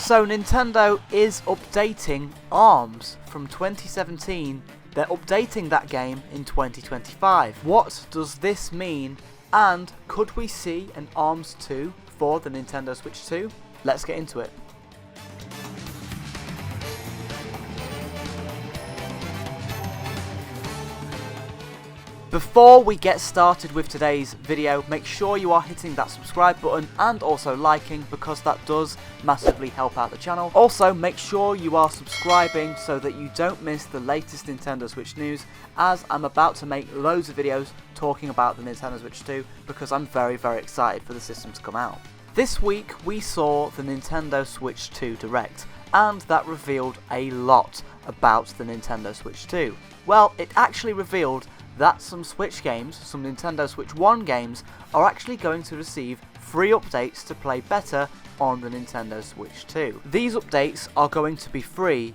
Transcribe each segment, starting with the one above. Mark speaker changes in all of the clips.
Speaker 1: So Nintendo is updating ARMS from 2017. They're updating that game in 2025. What does this mean? And could we see an ARMS 2 for the Nintendo Switch 2? Let's get into it. Before we get started with today's video, make sure you are hitting that subscribe button and also liking, because that does massively help out the channel. Also, make sure you are subscribing so that you don't miss the latest Nintendo Switch news, as I'm about to make loads of videos talking about the Nintendo Switch 2 because I'm very excited for the system to come out. This week we saw the Nintendo Switch 2 Direct, and that revealed a lot about the Nintendo Switch 2. Well, it actually revealed that some Switch games, some Nintendo Switch 1 games, are actually going to receive free updates to play better on the Nintendo Switch 2. These updates are going to be free,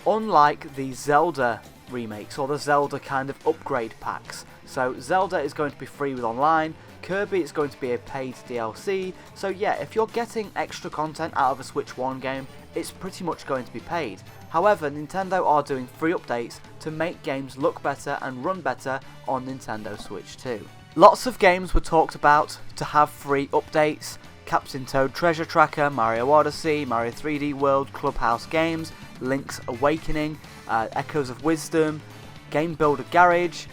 Speaker 1: unlike the Zelda remakes or the Zelda kind of upgrade packs. So Zelda is going to be free with online, Kirby is going to be a paid DLC, so yeah, if you're getting extra content out of a Switch 1 game, it's pretty much going to be paid. However, Nintendo are doing free updates to make games look better and run better on Nintendo Switch 2. Lots of games were talked about to have free updates: Captain Toad Treasure Tracker, Mario Odyssey, Mario 3D World, Clubhouse Games, Link's Awakening, Echoes of Wisdom, Game Builder Garage,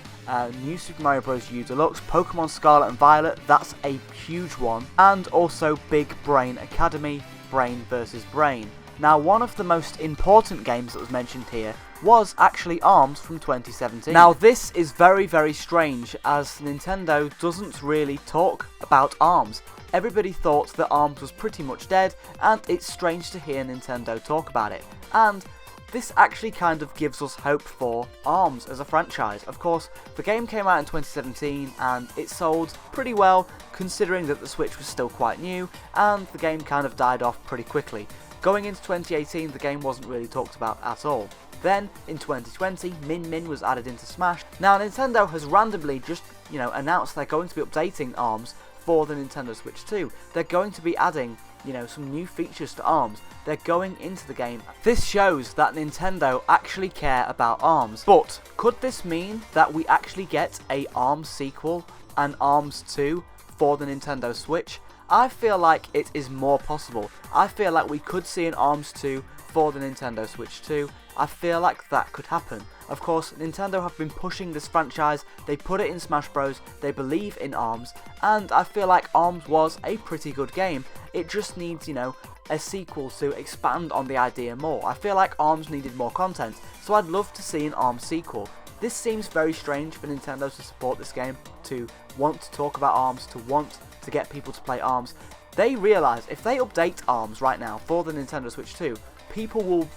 Speaker 1: New Super Mario Bros. U Deluxe, Pokemon Scarlet and Violet, that's a huge one, and also Big Brain Academy, Brain vs. Brain. Now, one of the most important games that was mentioned here was actually ARMS from 2017. Now, this is very strange, as Nintendo doesn't really talk about ARMS. Everybody thought that ARMS was pretty much dead, and it's strange to hear Nintendo talk about it. And this actually kind of gives us hope for ARMS as a franchise. Of course, the game came out in 2017 and it sold pretty well, considering that the Switch was still quite new, and the game kind of died off pretty quickly. Going into 2018, the game wasn't really talked about at all. Then, in 2020, Min Min was added into Smash. Now, Nintendo has randomly just, announced they're going to be updating ARMS for the Nintendo Switch 2. They're going to be adding, some new features to ARMS. They're going into the game. This shows that Nintendo actually care about ARMS. But could this mean that we actually get a ARMS sequel, an ARMS 2, for the Nintendo Switch? I feel like it is more possible. I feel like we could see an ARMS 2 for the Nintendo Switch 2. I feel like that could happen. Of course, Nintendo have been pushing this franchise, they put it in Smash Bros, they believe in ARMS, and I feel like ARMS was a pretty good game. It just needs, a sequel to expand on the idea more. I feel like ARMS needed more content, so I'd love to see an ARMS sequel. This seems very strange for Nintendo to support this game, to want to talk about ARMS, to want to get people to play ARMS. They realise if they update ARMS right now for the Nintendo Switch 2, people will,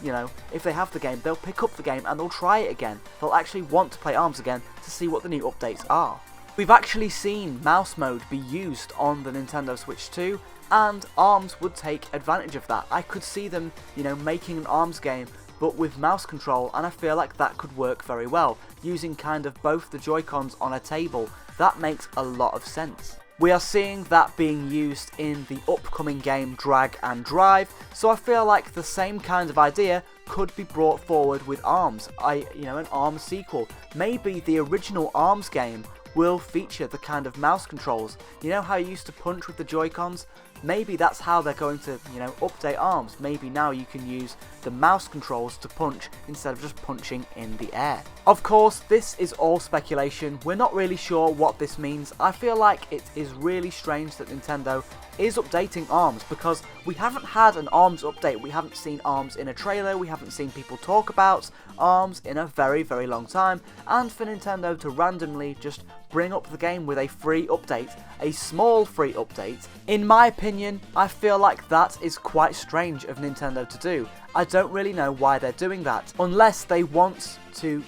Speaker 1: if they have the game, they'll pick up the game and they'll try it again. They'll actually want to play ARMS again to see what the new updates are. We've actually seen mouse mode be used on the Nintendo Switch 2, and ARMS would take advantage of that. I could see them, making an ARMS game but with mouse control, and I feel like that could work very well, using kind of both the Joy-Cons on a table. That makes a lot of sense. We are seeing that being used in the upcoming game Drag and Drive, so I feel like the same kind of idea could be brought forward with ARMS, an ARMS sequel. Maybe the original ARMS game will feature the kind of mouse controls. You know how you used to punch with the Joy-Cons? Maybe that's how they're going to, update ARMS. Maybe now you can use the mouse controls to punch instead of just punching in the air. Of course, this is all speculation. We're not really sure what this means. I feel like it is really strange that Nintendo is updating ARMS, because we haven't had an ARMS update. We haven't seen ARMS in a trailer. We haven't seen people talk about ARMS in a very long time. And for Nintendo to randomly just bring up the game with a free update, a small free update, in my opinion, I feel like that is quite strange of Nintendo to do. I don't really know why they're doing that, unless they want to,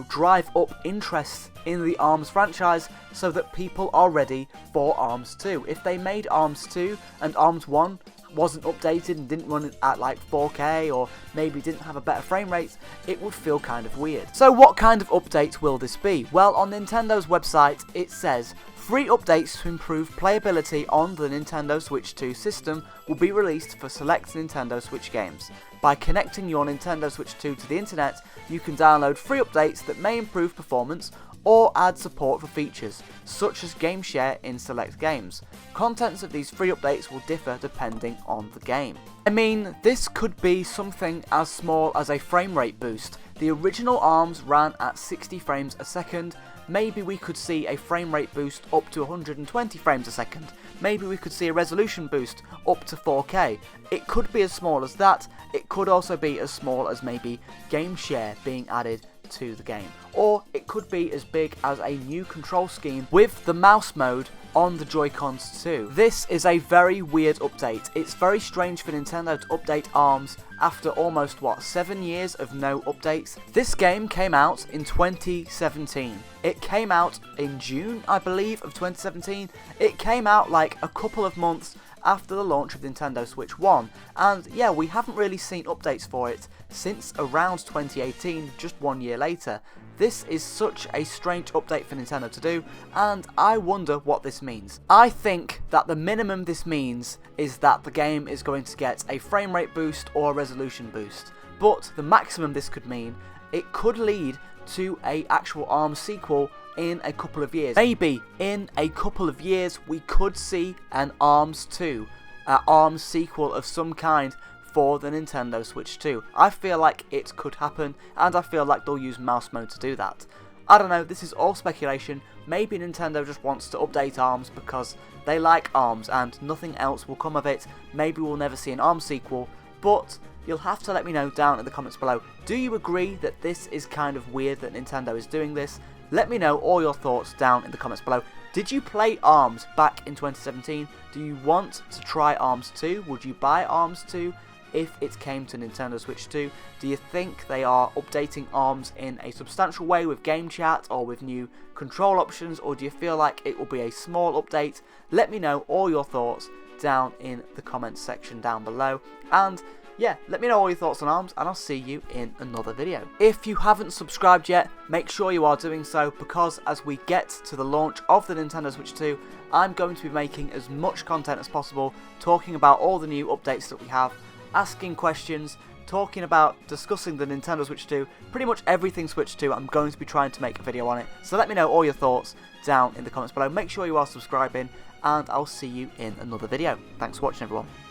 Speaker 1: drive up interest in the ARMS franchise so that people are ready for ARMS 2. If they made ARMS 2 and ARMS 1 wasn't updated and didn't run at like 4K, or maybe didn't have a better frame rate, it would feel kind of weird. So what kind of update will this be? Well, on Nintendo's website it says, free updates to improve playability on the Nintendo Switch 2 system will be released for select Nintendo Switch games. By connecting your Nintendo Switch 2 to the internet, you can download free updates that may improve performance or add support for features, such as game share in select games. Contents of these free updates will differ depending on the game. I mean, this could be something as small as a frame rate boost. The original ARMS ran at 60 frames a second. Maybe we could see a frame rate boost up to 120 frames a second. Maybe we could see a resolution boost up to 4K. It could be as small as that. It could also be as small as maybe game share being added to the game. Or it could be as big as a new control scheme with the mouse mode on the Joy-Cons too. This is a very weird update. It's very strange for Nintendo to update ARMS after almost, 7 years of no updates. This game came out in 2017. It came out in June, I believe, of 2017. It came out like a couple of months after the launch of Nintendo Switch 1, and yeah, we haven't really seen updates for it since around 2018, just 1 year later. This is such a strange update for Nintendo to do, and I wonder what this means. I think that the minimum this means is that the game is going to get a frame rate boost or a resolution boost, but the maximum this could mean, it could lead to an actual ARMS sequel in a couple of years. Maybe in a couple of years we could see an ARMS 2, an ARMS sequel of some kind for the Nintendo Switch 2. I feel like it could happen, and I feel like they'll use mouse mode to do that. I don't know, this is all speculation. Maybe Nintendo just wants to update ARMS because they like ARMS and nothing else will come of it. Maybe we'll never see an ARMS sequel, but you'll have to let me know down in the comments below. Do you agree that this is kind of weird that Nintendo is doing this? Let me know all your thoughts down in the comments below. Did you play ARMS back in 2017? Do you want to try ARMS 2? Would you buy ARMS 2 if it came to Nintendo Switch 2? Do you think they are updating ARMS in a substantial way with game chat or with new control options, or do you feel like it will be a small update? Let me know all your thoughts down in the comments section down below, and yeah, let me know all your thoughts on ARMS, and I'll see you in another video. If you haven't subscribed yet, make sure you are doing so, because as we get to the launch of the Nintendo Switch 2, I'm going to be making as much content as possible, talking about all the new updates that we have, asking questions, discussing the Nintendo Switch 2, pretty much everything Switch 2. I'm going to be trying to make a video on it, so let me know all your thoughts down in the comments below. Make sure you are subscribing, and I'll see you in another video. Thanks for watching, everyone.